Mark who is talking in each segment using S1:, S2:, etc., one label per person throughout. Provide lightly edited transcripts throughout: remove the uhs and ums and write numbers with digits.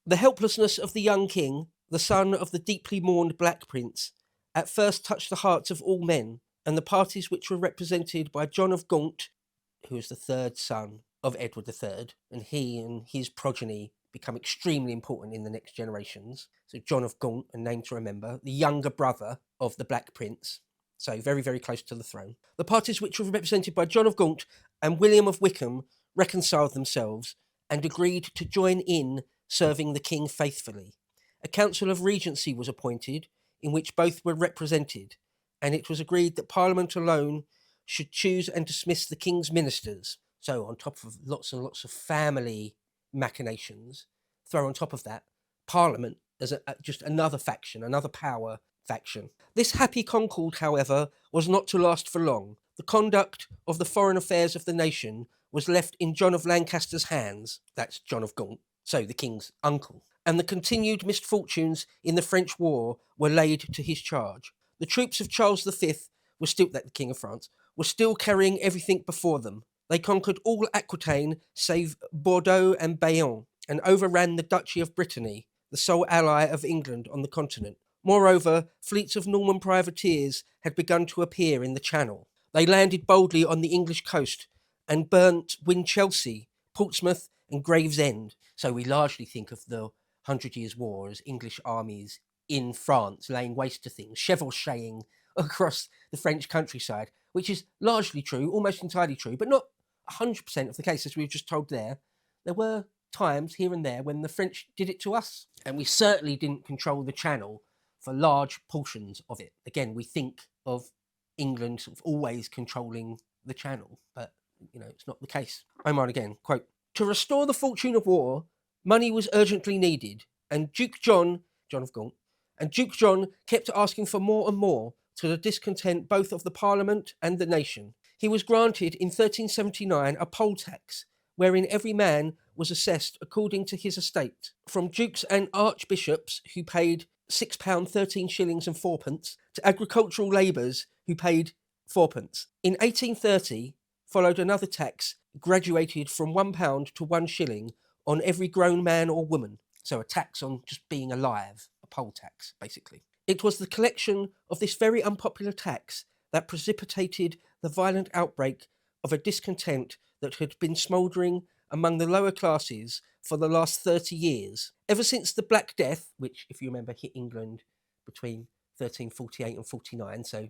S1: The helplessness of the young king, the son of the deeply mourned Black Prince, at first touched the hearts of all men, and the parties which were represented by John of Gaunt, who was the third son of Edward III, and he and his progeny become extremely important in the next generations. So John of Gaunt, a name to remember, the younger brother of the Black Prince, so very, very close to the throne. The parties which were represented by John of Gaunt and William of Wykeham reconciled themselves and agreed to join in serving the king faithfully. A council of regency was appointed, in which both were represented, and it was agreed that Parliament alone should choose and dismiss the king's ministers. So, on top of lots and lots of family machinations, throw on top of that Parliament as just another faction, another power faction. This happy concord, however, was not to last for long. The conduct of the foreign affairs of the nation was left in John of Lancaster's hands, that's John of Gaunt, so the king's uncle, and the continued misfortunes in the French war were laid to his charge. The troops of Charles V were still, that the King of France, were still carrying everything before them. They conquered all Aquitaine save Bordeaux and Bayonne, and overran the Duchy of Brittany, the sole ally of England on the continent. Moreover, fleets of Norman privateers had begun to appear in the Channel. They landed boldly on the English coast and burnt Winchelsea, Portsmouth, and Gravesend. So we largely think of the 100 Years' War as English armies in France laying waste to things, chevauching across the French countryside, which is largely true, almost entirely true, but not 100% of the case, as we were just told there. There were times here and there when the French did it to us, and we certainly didn't control the Channel for large portions of it. Again, we think of England sort of always controlling the Channel, but it's not the case. Omar again, quote, "To restore the fortune of war, money was urgently needed, and Duke John of Gaunt, and Duke John kept asking for more and more, to the discontent both of the Parliament and the nation. He was granted in 1379 a poll tax, wherein every man was assessed according to his estate, from dukes and archbishops who paid £6 13 shillings and fourpence, to agricultural labourers who paid fourpence. In 1830 followed another tax graduated from £1 to 1 shilling on every grown man or woman." So a tax on just being alive, a poll tax, basically. "It was the collection of this very unpopular tax that precipitated the violent outbreak of a discontent that had been smouldering among the lower classes for the last 30 years. Ever since the Black Death," which, if you remember, hit England between 1348 and 49, so,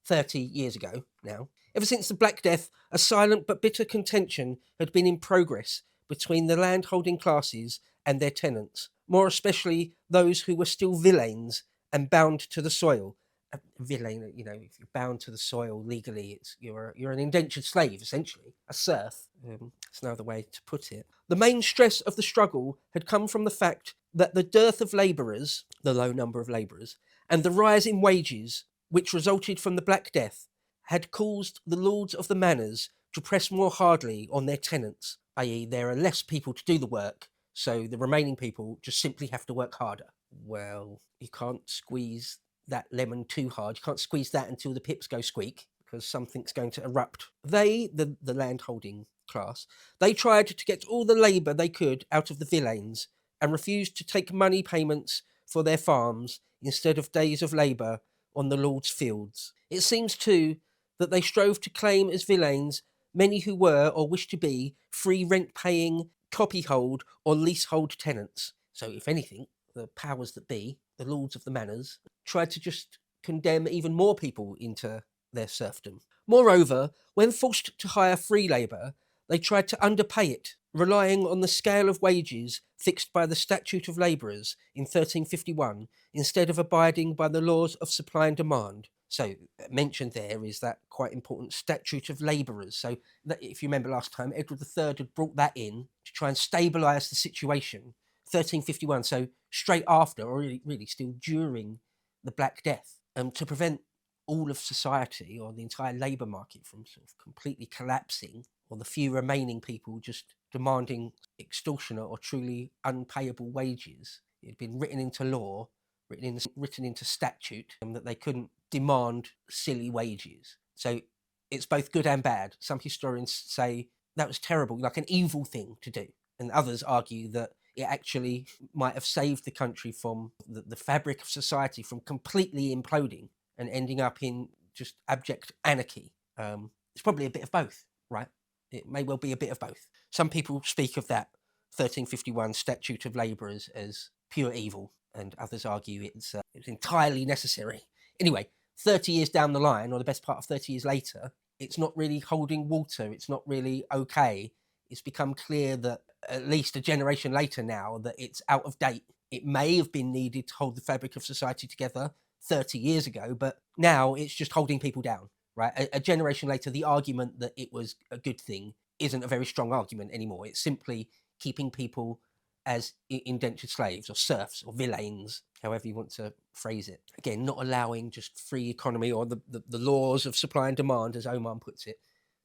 S1: 30 years ago now. "Ever since the Black Death, a silent but bitter contention had been in progress between the land-holding classes and their tenants, more especially those who were still villeins and bound to the soil." A villain, if you're bound to the soil legally, you're an indentured slave, essentially, a serf. That's no other way to put it. "The main stress of the struggle had come from the fact that the dearth of labourers, the low number of labourers, and the rise in wages, which resulted from the Black Death, had caused the lords of the manors to press more hardly on their tenants, i.e. there are less people to do the work, so the remaining people just simply have to work harder." Well, you can't squeeze that lemon too hard. You can't squeeze that until the pips go squeak, because something's going to erupt. They, the land-holding class, they tried to get all the labour they could out of the villeins and refused to take money payments for their farms instead of days of labour on the lord's fields. It seems, too, that they strove to claim as villeins many who were, or wished to be, free rent-paying, copyhold or leasehold tenants. So, if anything, the powers that be, the lords of the manors, tried to just condemn even more people into their serfdom. Moreover, when forced to hire free labour, they tried to underpay it, relying on the scale of wages fixed by the Statute of Labourers in 1351, instead of abiding by the laws of supply and demand. So, mentioned there is that quite important Statute of Labourers. So, that, if you remember last time, Edward III had brought that in to try and stabilise the situation. 1351, so straight after, or really still during the Black Death, to prevent all of society or the entire labour market from sort of completely collapsing, or the few remaining people just demanding extortionate or truly unpayable wages. It had been written into law, written into statute, that they couldn't demand silly wages. So it's both good and bad. Some historians say that was terrible, like an evil thing to do, and others argue that it actually might have saved the country from the fabric of society from completely imploding and ending up in just abject anarchy. It's probably a bit of both, right? It may well be a bit of both. Some people speak of that 1351 Statute of Labourers as pure evil, and others argue it's entirely necessary. Anyway, 30 years down the line, or the best part of 30 years later, it's not really holding water. It's not really okay. It's become clear that at least a generation later now that it's out of date. It may have been needed to hold the fabric of society together 30 years ago, but now it's just holding people down, right? A generation later, the argument that it was a good thing isn't a very strong argument anymore. It's simply keeping people as indentured slaves or serfs or villeins, however you want to phrase it. Again, not allowing just free economy or the laws of supply and demand, as Oman puts it,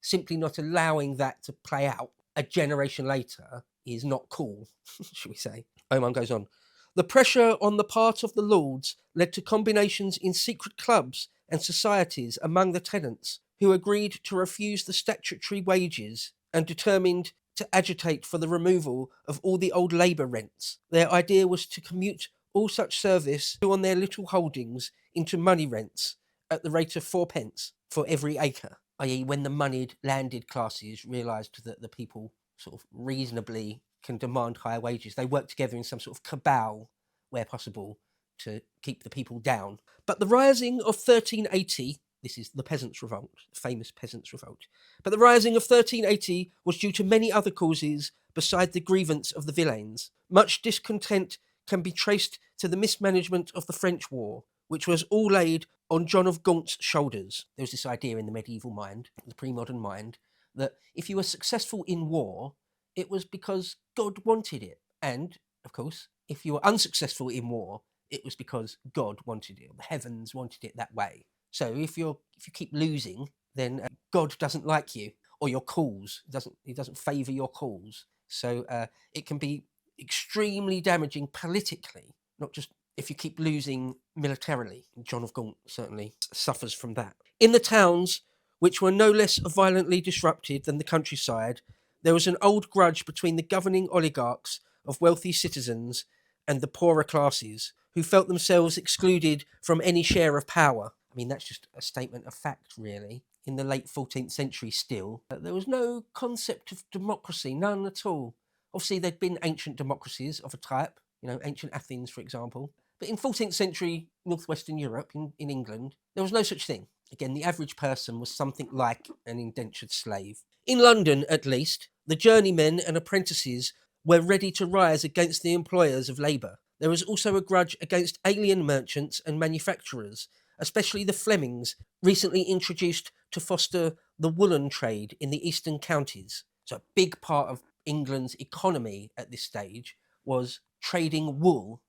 S1: simply not allowing that to play out a generation later is not cool, should we say. Oman goes on. The pressure on the part of the lords led to combinations in secret clubs and societies among the tenants, who agreed to refuse the statutory wages and determined to agitate for the removal of all the old labour rents. Their idea was to commute all such service on their little holdings into money rents at the rate of 4p for every acre, i.e. when the moneyed landed classes realised that the people sort of reasonably can demand higher wages, they work together in some sort of cabal where possible to keep the people down. But the rising of 1380, this is the Peasants' Revolt, the famous Peasants' Revolt, but the rising of 1380 was due to many other causes beside the grievance of the villeins. Much discontent can be traced to the mismanagement of the French war, which was all laid on John of Gaunt's shoulders. There was this idea in the medieval mind, the pre-modern mind, that if you were successful in war, it was because God wanted it. And, of course, if you were unsuccessful in war, it was because God wanted it, or the heavens wanted it that way. So if you keep losing, then God doesn't like you, or your cause. He doesn't favour your cause. So it can be extremely damaging politically, not just if you keep losing militarily. John of Gaunt certainly suffers from that. In the towns, which were no less violently disrupted than the countryside, there was an old grudge between the governing oligarchs of wealthy citizens and the poorer classes, who felt themselves excluded from any share of power. I mean, that's just a statement of fact, really. In the late 14th century still, there was no concept of democracy, none at all. Obviously, there'd been ancient democracies of a type, ancient Athens, for example. But in 14th century northwestern Europe, in England, there was no such thing. Again, the average person was something like an indentured slave. In London, at least, the journeymen and apprentices were ready to rise against the employers of labour. There was also a grudge against alien merchants and manufacturers, especially the Flemings, recently introduced to foster the woolen trade in the eastern counties. So a big part of England's economy at this stage was trading wool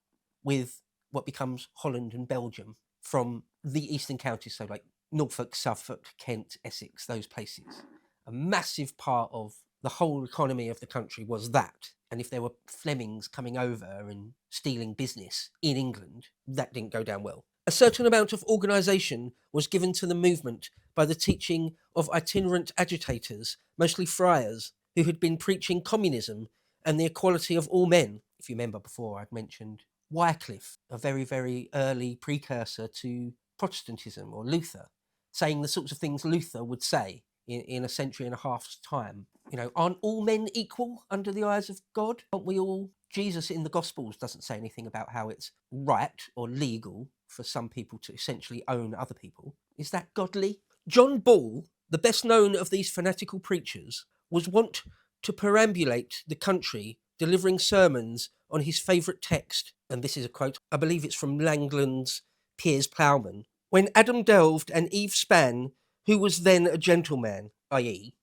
S1: with what becomes Holland and Belgium from the eastern counties, so like Norfolk, Suffolk, Kent, Essex, those places. A massive part of the whole economy of the country was that. And if there were Flemings coming over and stealing business in England, that didn't go down well. A certain amount of organisation was given to the movement by the teaching of itinerant agitators, mostly friars, who had been preaching communism and the equality of all men. If you remember before, I'd mentioned Wycliffe, a very, very early precursor to Protestantism, or Luther, saying the sorts of things Luther would say in a century and a half's time. Aren't all men equal under the eyes of God? Aren't we all? Jesus in the Gospels doesn't say anything about how it's right or legal for some people to essentially own other people. Is that godly? John Ball, the best known of these fanatical preachers, was wont to perambulate the country delivering sermons on his favourite text, and this is a quote, I believe it's from Langland's Piers Plowman. When Adam delved and Eve span, who was then a gentleman, i.e.,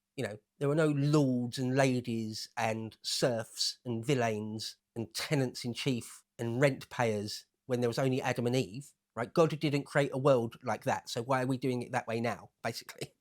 S1: there were no lords and ladies and serfs and villeins and tenants in chief and rent payers when there was only Adam and Eve, right? God didn't create a world like that, so why are we doing it that way now, basically?